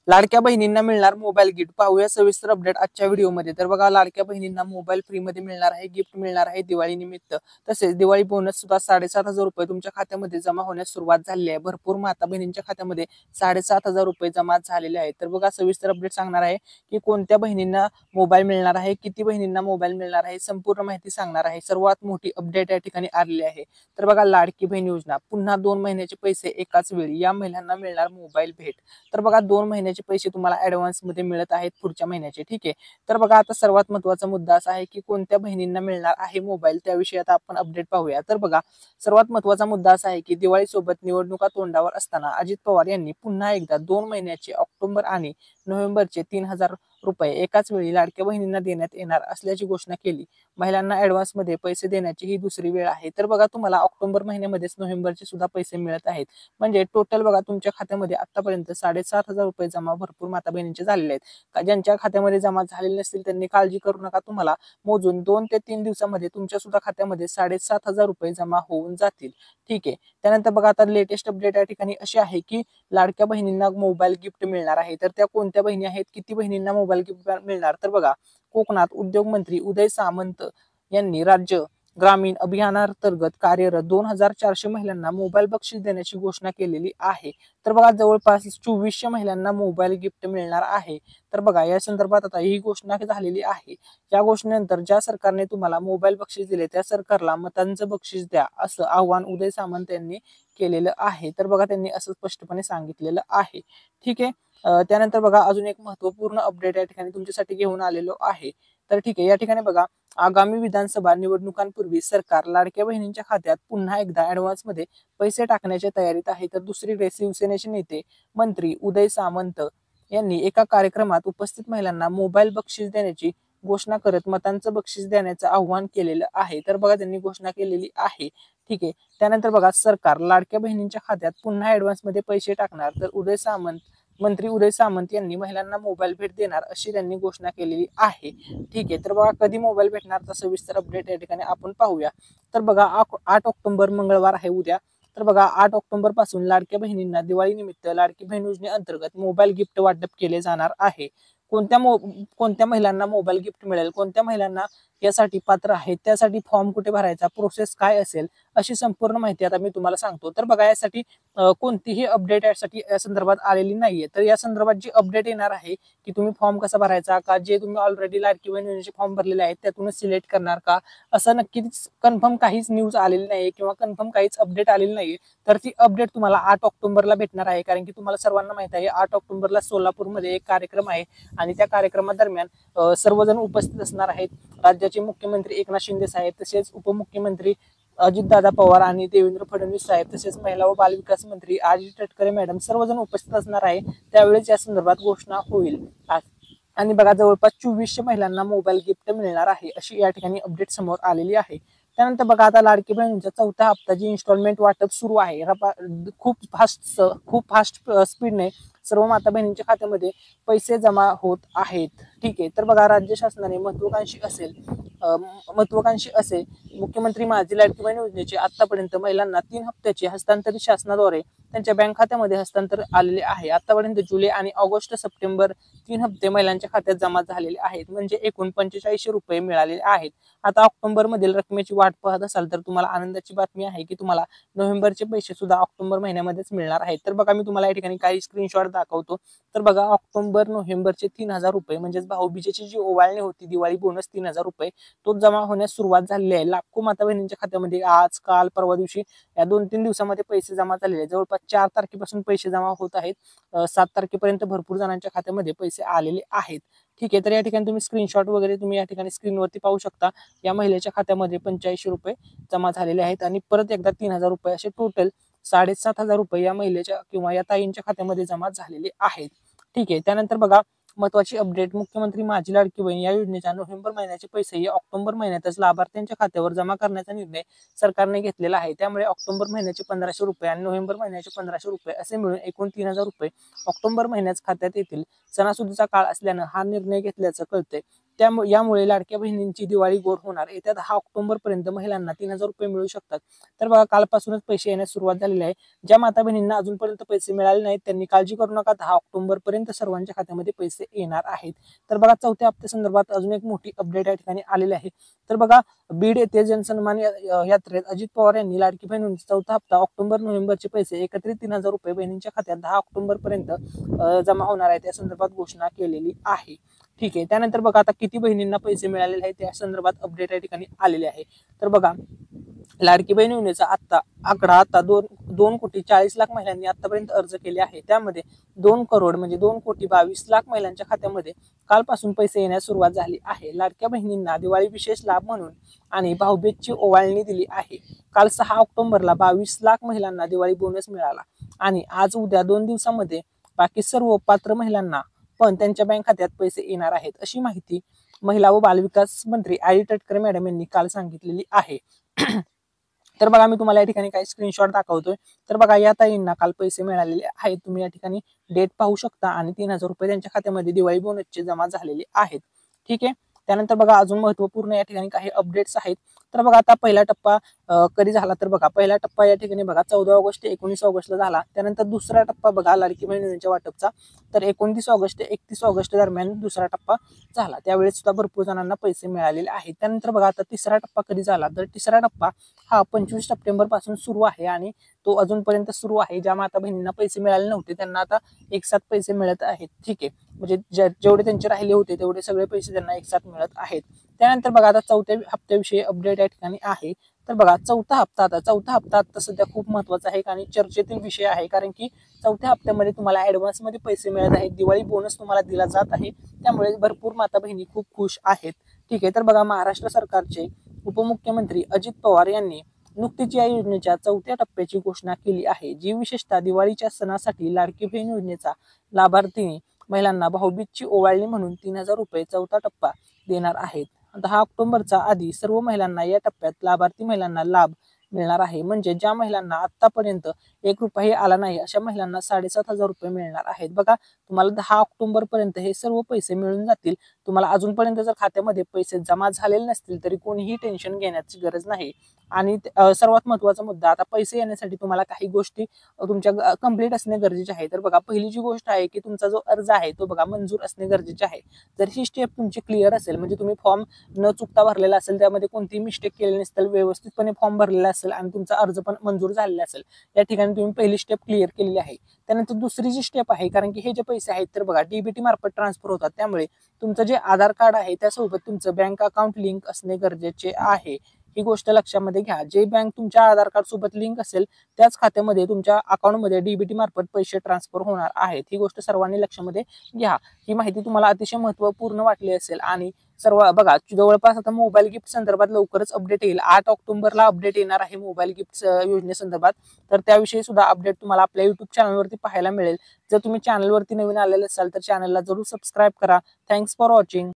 लाडक्या बहिणींना मिळणार मोबाईल गिफ्ट पाहूया सविस्तर अपडेट आजच्या व्हिडिओमध्ये। तर बघा, लाडक्या बहिणींना मोबाईल फ्री मध्ये मिळणार आहे, गिफ्ट मिळणार आहे दिवाळी निमित्त। तसेच दिवाळी बोनस सुद्धा 7,500 रुपये तुमच्या खात्यामध्ये जमा होण्यास सुरुवात झाली आहे। भरपूर माता बहिणींच्या खात्यामध्ये 7,500 रुपये जमा झालेले आहेत। तर बघा, सविस्तर अपडेट सांगणार आहे की कोणत्या बहिणींना मोबाईल मिळणार आहे, किती बहिणींना मोबाईल मिळणार आहे, संपूर्ण माहिती सांगणार आहे। सर्वात मोठी अपडेट या ठिकाणी आलेली आहे। तर बघा, लाडकी बहीण योजना पुन्हा 2 महिन्याचे पैसे एकाच वेळी, या महिलांना मिळणार मोबाईल भेट। तर बघा, 2 महिन्याचे पैसे तुम्हाला ऍडव्हान्स मध्ये मिळत आहेत पुढच्या महिन्याचे। ठीक आहे, तर बघा, आता सर्वात महत्त्वाचा मुद्दा असा आहे की कोणत्या बहिणींना मिळणार आहे मोबाईल, त्याविषयी आता आपण अपडेट पाहूया। तर बघा, सर्वात महत्त्वाचा मुद्दा असा आहे की दिवाळी सोबत निवडणुका तोंडावर असताना अजित पवार यांनी पुन्हा एकदा 2 महिन्याचे ऑक्टोबर आणि नोव्हेंबरचे 3,000 रुपये एकाच वेळी लाडक्या बहिणींना देण्यात येणार असल्याची घोषणा केली। महिलांना ऍडव्हान्स मध्ये पैसे देण्याची ही दुसरी वेळ आहे। तर बघा, तुम्हाला ऑक्टोबर महिन्यामध्येच नोव्हेंबरचे सुद्धा पैसे मिळत आहेत। म्हणजे टोटल बघा, तुमच्या खात्यामध्ये आतापर्यंत 7,500 रुपये जमा भरपूर माता बहिणींचे झालेले आहेत। ज्यांच्या खात्यामध्ये जमा झालेले नसतील त्यांनी काळजी करू नका, तुम्हाला मोजून 2 ते 3 दिवसामध्ये तुमच्या सुद्धा खात्यामध्ये 7,500 रुपये जमा होऊन जातील। ठीक आहे, त्यानंतर बघा, आता लेटेस्ट अपडेट या ठिकाणी अशी आहे की लाडक्या बहिणींना मोबाईल गिफ्ट मिळणार आहे। तर त्या कोणत्या बहिणी आहेत, किती बहिणींना मोबाईल गिफ्ट मिळणार? तर बघा, कोकणात उद्योग मंत्री उदय सामंत यांनी राज्य ग्रामीण अभियानांतर्गत कार्यरत 2,400 महिलांना मोबाईल बक्षीस देण्याची घोषणा केलेली आहे। तर बघा, जवळपास 2400 महिलांना मोबाईल गिफ्ट मिळणार आहे। तर बघा, या संदर्भात आता ही घोषणा झालेली आहे। या घोषणेनंतर ज्या सरकारने तुम्हाला मोबाईल बक्षीस दिले त्या सरकारला मतांचं बक्षीस द्या, असं आव्हान उदय सामंत यांनी केलेलं आहे। तर बघा, त्यांनी असं स्पष्टपणे सांगितलेलं आहे। ठीक आहे, त्यानंतर बघा, अजून एक महत्त्वपूर्ण अपडेट या ठिकाणी तुमच्यासाठी घेऊन आलेलो आहे। तर ठीक आहे, या ठिकाणी बघा, आगामी विधानसभा निवडणुकांपूर्वी सरकार लाडक्या बहिणींच्या खात्यात पुन्हा एकदा ऍडव्हान्स मध्ये पैसे टाकण्याच्या तयारीत आहे। तर दुसरीकडे शिवसेनेचे नेते मंत्री उदय सामंत यांनी एका कार्यक्रमात उपस्थित महिलांना मोबाईल बक्षीस देण्याची घोषणा करत मतांचं बक्षीस देण्याचं आव्हान केलेलं आहे। तर बघा, त्यांनी घोषणा केलेली आहे। ठीक आहे, त्यानंतर बघा, सरकार लाडक्या बहिणींच्या खात्यात पुन्हा ऍडव्हान्स मध्ये पैसे टाकणार। तर मंत्री उदय सामंत यांनी महिलांना मोबाईल भेट देणार अशी त्यांनी घोषणा केलेली आहे। ठीक आहे, तर बघा, कधी मोबाईल भेटणार तर सविस्तर अपडेट या ठिकाणी आपण पाहूया। तर बघा, 8 ऑक्टोबर मंगळवार आहे उद्या। तर बघा, 8 ऑक्टोबर पासून लाडक्या बहिणींना दिवाळी निमित्त लाडकी बहीण योजनेअंतर्गत मोबाईल गिफ्ट वाटप केले जाणार आहे। कोणत्या महिलांना मोबाईल गिफ्ट मिळेल, कोणत्या महिलांना यासाठी पात्र आहेत, त्यासाठी फॉर्म कुठे भरायचा, प्रोसेस काय असेल, अशी संपूर्ण माहिती आता मी तुम्हाला सांगतो। तर बघा, यासाठी कोणतीही अपडेट यासाठी या संदर्भात आलेली नाहीये। तर या संदर्भात जी अपडेट येणार आहे की तुम्ही फॉर्म कसा भरायचा, का जे तुम्ही ऑलरेडी लाडकी बहीण योजनेचे फॉर्म भरलेले आहेत त्यातूनच सिलेक्ट करणार का, असं नक्कीच कन्फर्म काहीच न्यूज आलेली नाहीये किंवा कन्फर्म काहीच अपडेट आलेली नाहीये। तर ती अपडेट तुम्हाला 8 ऑक्टोबरला भेटणार आहे। कारण की तुम्हाला सर्वांना माहित आहे, 8 ऑक्टोबरला सोलापूरमध्ये एक कार्यक्रम आहे आणि त्या कार्यक्रमादरम्यान सर्वजण उपस्थित असणार आहेत। राज्याचे मुख्यमंत्री एकनाथ शिंदे साहेब, तसेच उपमुख्यमंत्री अजितदादा पवार आणि देवेंद्र फडणवीस साहेब, तसेच महिला व बालविकास मंत्री आदिती तटकरे मॅडम सर्वजण उपस्थित असणार आहे। त्यावेळेस या संदर्भात घोषणा होईल। आणि बघा, जवळपास 2400 महिलांना मोबाईल गिफ्ट मिळणार आहे अशी या ठिकाणी अपडेट समोर आलेली आहे। त्यानंतर बघा, आता लाडकी बहिणींच्या चौथ्या हप्त्याची इन्स्टॉलमेंट वाटप सुरू आहे। खूप फास्ट स्पीडने सर्व माता बहिणींच्या खात्यामध्ये पैसे जमा होत आहेत। ठीक आहे, तर बघा, राज्य शासनाने महत्वाकांक्षी असे मुख्यमंत्री माझी लाडकी बहीण योजनेचे आतापर्यंत महिलांना 3 हप्त्याचे हस्तांतरित शासनाद्वारे त्यांच्या बँक खात्यामध्ये हस्तांतर आलेले आहे। आतापर्यंत जुलै आणि ऑगस्ट सप्टेंबर 3 हप्ते महिलांच्या खात्यात जमा झालेले आहेत, म्हणजे एकूण 4500 रुपये मिळालेले आहेत। आता ऑक्टोबर मधील रकमेची वाट पाहत असाल तर तुम्हाला आनंदाची बातमी आहे की तुम्हाला नोव्हेंबरचे पैसे सुद्धा ऑक्टोबर महिन्यामध्येच मिळणार आहेत। तर बघा, मी तुम्हाला या ठिकाणी काही स्क्रीनशॉट दाखवतो। तर बघा, ऑक्टोबर नोव्हेंबरचे 3,000 रुपये म्हणजेच भाऊबीजेची जी ओवाळणी होती, दिवाळी बोनस 3,000 रुपये, तो जमा होण्यास सुरुवात झालेली आहे। लाखो माता बहिणींच्या खात्यामध्ये आज, काल, परवा दिवशी या 2-3 दिवसामध्ये पैसे जमा झालेले आहेत। जवळपास 4 तारखेपासून पैसे जमा होत आहेत। 7 तारखेपर्यंत भरपूर जणांच्या खात्यामध्ये पैसे आलेले आहेत। ठीक आहे, तर या ठिकाणी तुम्ही स्क्रीनशॉट वगैरे तुम्ही या ठिकाणी स्क्रीनवरती पाहू शकता। या महिलेच्या खात्यामध्ये 8500 रुपये जमा झालेले आहेत आणि परत एकदा 3,000 रुपये असे टोटल 7,500 रुपये या महिलेच्या किंवा या ताईंच्या खात्यामध्ये जमा झालेले आहेत। ठीक आहे, त्यानंतर बघा, महत्वाची अपडेट, मुख्यमंत्री माझी लाडकी बहीण या योजनेच्या नोव्हेंबर महिन्याचे पैसे ऑक्टोबर महिन्यातच लाभार्थ्यांच्या खात्यावर जमा करण्याचा निर्णय सरकारने घेतलेला आहे। त्यामुळे ऑक्टोबर महिन्याचे 1500 रुपये आणि नोव्हेंबर महिन्याचे 1500 रुपये असे मिळून एकूण 3,000 रुपये ऑक्टोबर महिन्यात खात्यात येतील। सणासुदीचा काळ असल्यानं हा निर्णय घेतल्याचं कळतंय। यामुळे लाडक्या बहिणींची दिवाळी गोड होणार. येत्या 10 ऑक्टोबर पर्यंत महिलांना 3000 रुपये मिळू शकतात. तर बघा कालपासूनच पैसे येण्यास सुरुवात झालेली आहे. ज्या माता बहिणींना अजूनपर्यंत पैसे मिळाले नाहीत त्यांनी काळजी करू नका, 10 ऑक्टोबर पर्यंत सर्वांच्या खात्यामध्ये पैसे येणार आहेत. तर बघा चौथ्या हप्त्यासंदर्भात अजून एक मोठी अपडेट या ठिकाणी आलेली आहे. तर बघा बीड येथे जनसन्मान यात्रेत अजित पवार यांनी लाडकी बहिणींचा चौथा हप्ता ऑक्टोबर नोव्हेंबरचे पैसे एकत्रित 3000 रुपये बहिणींच्या खात्यात 10 ऑक्टोबर पर्यंत जमा होणार आहे त्या संदर्भात घोषणा केलेली आहे. ठीक आहे. त्यानंतर बघा आता किती बहिणींना पैसे मिळालेले आहेत त्या संदर्भात अपडेट या ठिकाणी आलेले आहे. तर बघा लाडकी बहीण योजनेचा आकडा आता 2,40,00,000 महिलांनी आतापर्यंत अर्ज केले आहे. त्यामध्ये 2 करोड म्हणजे 2,22,00,000 महिलांच्या खात्यामध्ये कालपासून पैसे येण्यास सुरुवात झाली आहे. लाडक्या बहिणींना दिवाळी विशेष लाभ म्हणून आणि भाऊबीजची ओवाळणी दिली आहे. काल 6 ऑक्टोबरला 22,00,000 महिलांना दिवाळी बोनस मिळाला आणि आज उद्या 2 दिवसांमध्ये बाकी सर्व पात्र महिलांना पण त्यांच्या बँक खात्यात पैसे येणार आहेत, अशी माहिती महिला व बालविकास मंत्री आई तटकरे मॅडम यांनी काल सांगितलेली आहे. तर बघा मी तुम्हाला या ठिकाणी काही स्क्रीनशॉट दाखवतोय. तर बघा या ताईंना काल पैसे मिळालेले आहेत. तुम्ही या ठिकाणी डेट पाहू शकता आणि 3000 रुपये त्यांच्या खात्यामध्ये दिवाळी बोनसचे जमा झालेले आहेत. ठीक आहे. त्यानंतर बघा अजून महत्वपूर्ण या ठिकाणी काही अपडेट्स आहेत. तर बघा आता पहिला टप्पा कधी झाला तर बघा पहिला टप्पा या ठिकाणी बघा 14 ऑगस्ट ते 19 ऑगस्टला झाला. त्यानंतर दुसरा टप्पा बघा लाडकी बहीण योजनेच्या वाटपचा तर 29 ऑगस्ट ते 31 ऑगस्ट दरम्यान दुसरा टप्पा झाला. त्यावेळेस सुद्धा भरपूर जणांना पैसे मिळालेले आहेत. त्यानंतर बघा आता तिसरा टप्पा कधी झाला तर तिसरा टप्पा हा 25 सप्टेंबर पासून सुरू आहे आणि तो अजूनपर्यंत सुरू आहे. ज्या माता बहिणींना पैसे मिळाले नव्हते त्यांना आता एकसाथ पैसे मिळत आहेत. ठीक आहे. म्हणजे जेवढे त्यांचे राहिले होते तेवढे सगळे पैसे त्यांना एकसाथ मिळत आहेत. त्यानंतर बघा आता चौथ्या हप्त्याविषयी अपडेट या ठिकाणी आहे. तर बघा चौथा हप्ता आता सध्या खूप महत्वाचा आहे आणि चर्चेतील विषय आहे, कारण की चौथ्या हप्त्यामध्ये तुम्हाला ऍडव्हान्स मध्ये पैसे मिळत आहेत. दिवाळी बोनस तुम्हाला दिला जात आहे. त्यामुळे भरपूर माता बहिणी खूप खुश आहेत. ठीक आहे. तर बघा महाराष्ट्र सरकारचे उपमुख्यमंत्री अजित पवार यांनी नुकतीच या योजनेच्या चौथ्या टप्प्याची घोषणा केली आहे, जी विशेषतः दिवाळीच्या सणासाठी लाडकी बहीण योजनेचा लाभार्थी महिलांना भाऊबीजची ओवाळणी म्हणून 3000 रुपये चौथा टप्पा देणार आहेत. 10 ऑक्टोबरच्या आधी सर्व महिलांना या टप्प्यात लाभार्थी महिलांना लाभ मिळणार आहे. म्हणजे ज्या महिलांना आतापर्यंत 1 रुपयाही आला नाही अशा महिलांना 7,500 रुपये मिळणार आहेत. बघा तुम्हाला 10 ऑक्टोबर पर्यंत हे सर्व पैसे मिळून जातील. तुम्हाला अजूनपर्यंत जर खात्यामध्ये पैसे जमा झालेले नसतील तरी कोणीही टेन्शन घेण्याची गरज नाही. आणि सर्वात महत्वाचा मुद्दा, आता पैसे येण्यासाठी तुम्हाला काही गोष्टी तुमच्या कंप्लीट असणे गरजेचे आहे. तर बघा पहिली जी गोष्ट आहे की तुमचा जो अर्ज आहे तो बघा मंजूर असणे गरजेचे आहे. जर ही स्टेप तुमची क्लिअर असेल म्हणजे तुम्ही फॉर्म न चुकता भरलेला असेल, त्यामध्ये कोणतीही मिस्टेक केलेली नसेल, व्यवस्थितपणे फॉर्म भरलेला असेल आणि तुमचा अर्ज पण मंजूर झालेला असेल, या ठिकाणी तुम्ही पहिली स्टेप क्लिअर केलेली आहे. त्यानंतर दुसरी जी स्टेप आहे, कारण की हे जे पैसे आहेत तर बघा डीबीटी मार्फत ट्रान्सफर होतात, त्यामुळे तुमचं जे आधार कार्ड आहे त्यासोबत तुमचं बँक अकाउंट लिंक असणे गरजेचे आहे. ही गोष्ट लक्षामध्ये घ्या. जे बँक तुमच्या आधार कार्ड सोबत लिंक असेल त्याच खात्यामध्ये तुमच्या अकाउंटमध्ये डीबीटी मार्फत पैसे ट्रान्सफर होणार आहेत. ही गोष्ट सर्वांनी लक्षामध्ये घ्या. ही माहिती तुम्हाला अतिशय महत्त्वपूर्ण वाटली असेल. आणि सर्व बघा जवळपास आता मोबाईल गिफ्ट संदर्भात लवकरच अपडेट येईल. 8 ऑक्टोबरला अपडेट येणार आहे मोबाईल गिफ्ट योजनेसंदर्भात. तर त्याविषयी सुद्धा अपडेट तुम्हाला आपल्या युट्यूब चॅनलवरती पाहायला मिळेल. जर तुम्ही चॅनलवरती नवीन आलेले असाल तर चॅनलला जरूर सबस्क्राईब करा. Thanks for watching.